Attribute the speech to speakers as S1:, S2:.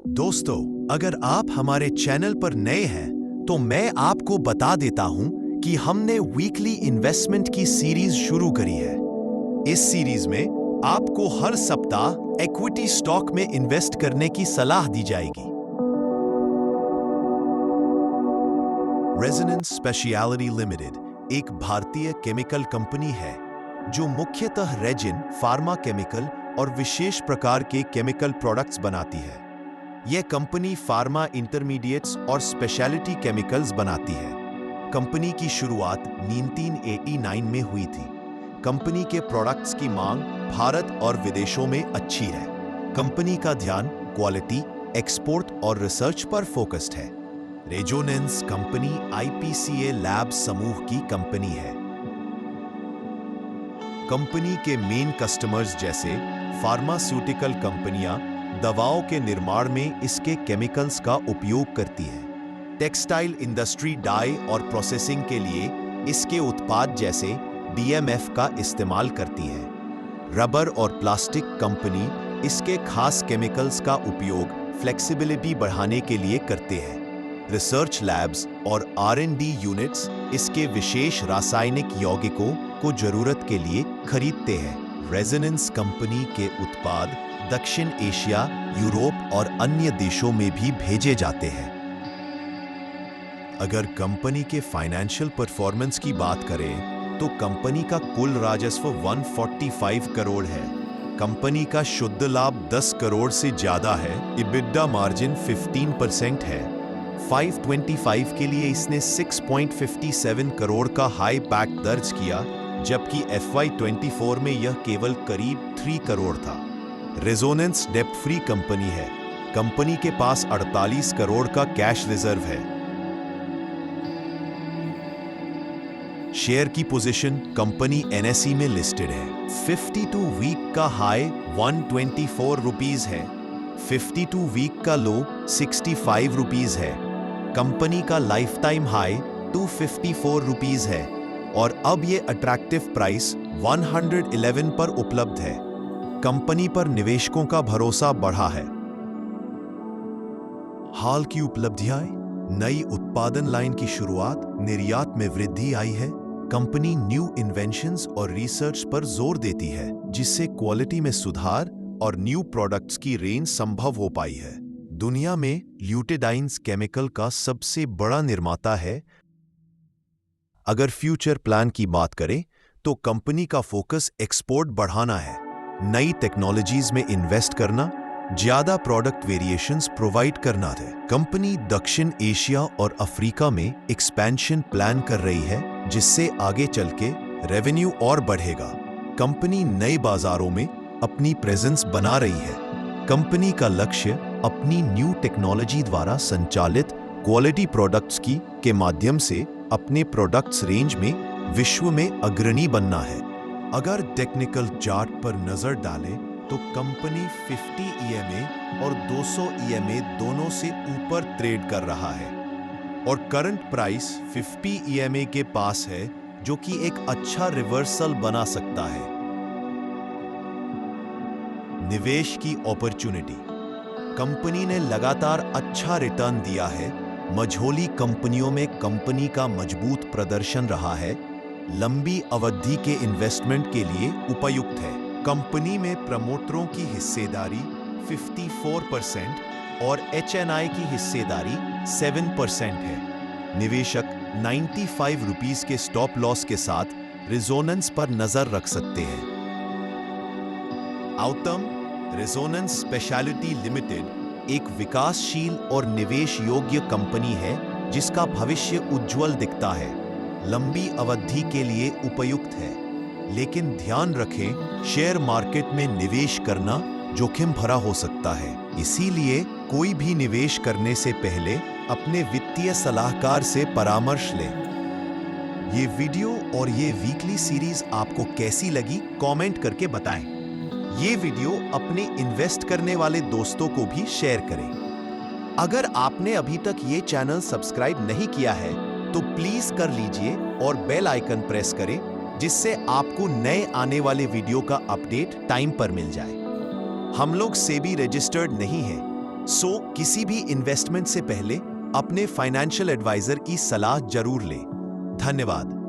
S1: दोस्तों, अगर आप हमारे चैनल पर नए हैं तो मैं आपको बता देता हूं कि हमने वीकली इन्वेस्टमेंट की सीरीज शुरू करी है। इस सीरीज में आपको हर सप्ताह इक्विटी स्टॉक में इन्वेस्ट करने की सलाह दी जाएगी। रेजोनेंस स्पेशलिटी लिमिटेड एक भारतीय केमिकल कंपनी है जो मुख्यतः रेजिन, फार्मा केमिकल और विशेष प्रकार के केमिकल प्रोडक्ट्स बनाती है। यह कंपनी फार्मा इंटरमीडिएट्स और स्पेशलिटी केमिकल्स बनाती है। कंपनी की शुरुआत 1989 में हुई थी। कंपनी के प्रोडक्ट्स की मांग भारत और विदेशों में अच्छी है। कंपनी का ध्यान क्वालिटी, एक्सपोर्ट और रिसर्च पर फोकस्ड है। रेजोनेंस कंपनी IPCA लैब्स समूह की कंपनी है। कंपनी के मेन कस्टमर्स जैसे फार्मास्यूटिकल कंपनियां दवाओं के निर्माण में इसके केमिकल्स का उपयोग करती है। टेक्सटाइल इंडस्ट्री डाई और प्रोसेसिंग के लिए इसके उत्पाद जैसे BMF का इस्तेमाल करती है। रबर और प्लास्टिक कंपनी इसके खास केमिकल्स का उपयोग फ्लेक्सिबिलिटी बढ़ाने के लिए करते हैं। रिसर्च लैब्स और R&D यूनिट्स इसके विशेष रासायनिक यौगिकों को जरूरत के लिए खरीदते हैं। रेजोनेंस कंपनी के उत्पाद दक्षिण एशिया, यूरोप और अन्य देशों में भी भेजे जाते हैं। अगर कंपनी के फाइनेंशियल परफॉर्मेंस की बात करें तो कंपनी का कुल राजस्व 145 करोड़ है। कंपनी का शुद्ध लाभ 10 करोड़ से ज्यादा है। EBITDA मार्जिन 15% है। 525 के लिए इसने 6.57 करोड़ का हाई पैक दर्ज किया, जबकि FY24 में यह केवल करीब 3 करोड़ था। रेजोनेंस डेब्ट फ्री कंपनी है। कंपनी के पास 48 करोड़ का कैश रिजर्व है। शेयर की पोजीशन कंपनी NSE में लिस्टेड है। 52 वीक का हाई 124 रुपीस है। 52 वीक का लो 65 रुपीस है। कंपनी का लाइफ टाइम हाई 254 रुपीस है और अब ये अट्रैक्टिव प्राइस 111 पर उपलब्ध है। कंपनी पर निवेशकों का भरोसा बढ़ा है। हाल की उपलब्धियां, नई उत्पादन लाइन की शुरुआत, निर्यात में वृद्धि आई है। कंपनी न्यू इन्वेंशंस और रिसर्च पर जोर देती है, जिससे क्वालिटी में सुधार और न्यू प्रोडक्ट्स की रेंज संभव हो पाई है। दुनिया में ल्यूटेडाइन्स केमिकल का सबसे बड़ा निर्माता है। अगर फ्यूचर प्लान की बात करें तो कंपनी का फोकस एक्सपोर्ट बढ़ाना है, नई टेक्नोलॉजीज में इन्वेस्ट करना, ज्यादा प्रोडक्ट वेरिएशंस प्रोवाइड करना है। कंपनी दक्षिण एशिया और अफ्रीका में एक्सपेंशन प्लान कर रही है, जिससे आगे चल के रेवेन्यू और बढ़ेगा। कंपनी नए बाजारों में अपनी प्रेजेंस बना रही है। कंपनी का लक्ष्य अपनी न्यू टेक्नोलॉजी द्वारा संचालित क्वालिटी प्रोडक्ट्स के माध्यम से अपने प्रोडक्ट्स रेंज में विश्व में अग्रणी बनना है। अगर टेक्निकल चार्ट पर नजर डालें तो कंपनी 50 EMA और 200 EMA दोनों से ऊपर ट्रेड कर रहा है और करंट प्राइस 50 EMA के पास है, जो कि एक अच्छा रिवर्सल बना सकता है। निवेश की अपॉर्चुनिटी, कंपनी ने लगातार अच्छा रिटर्न दिया है। मझोली कंपनियों में कंपनी का मजबूत प्रदर्शन रहा है, लंबी अवधि के इन्वेस्टमेंट के लिए उपयुक्त है। कंपनी में प्रमोटरों की हिस्सेदारी 54% और HNI की हिस्सेदारी 7% है। निवेशक 95 रुपीस के स्टॉप लॉस के साथ रेजोनेंस पर नजर रख सकते हैं। आउटम रेजोनेंस स्पेशलिटी लिमिटेड एक विकासशील और निवेश योग्य कंपनी है, जिसका भविष्य उज्जवल दिखता है। लंबी अवधि के लिए उपयुक्त है, लेकिन ध्यान रखें, शेयर मार्केट में निवेश करना जोखिम भरा हो सकता है। इसीलिए कोई भी निवेश करने से पहले अपने वित्तीय सलाहकार से परामर्श लें। ये वीडियो और ये वीकली सीरीज आपको कैसी लगी, कमेंट करके बताएं। ये वीडियो अपने इन्वेस्ट करने वाले दोस्तों को भी शेयर करें। अगर आपने अभी तक ये चैनल सब्सक्राइब नहीं किया है तो प्लीज कर लीजिए और बेल आइकन प्रेस करें, जिससे आपको नए आने वाले वीडियो का अपडेट टाइम पर मिल जाए। हम लोग सेबी रजिस्टर्ड नहीं हैं, सो किसी भी इन्वेस्टमेंट से पहले अपने फाइनेंशियल एडवाइजर की सलाह जरूर लें। धन्यवाद।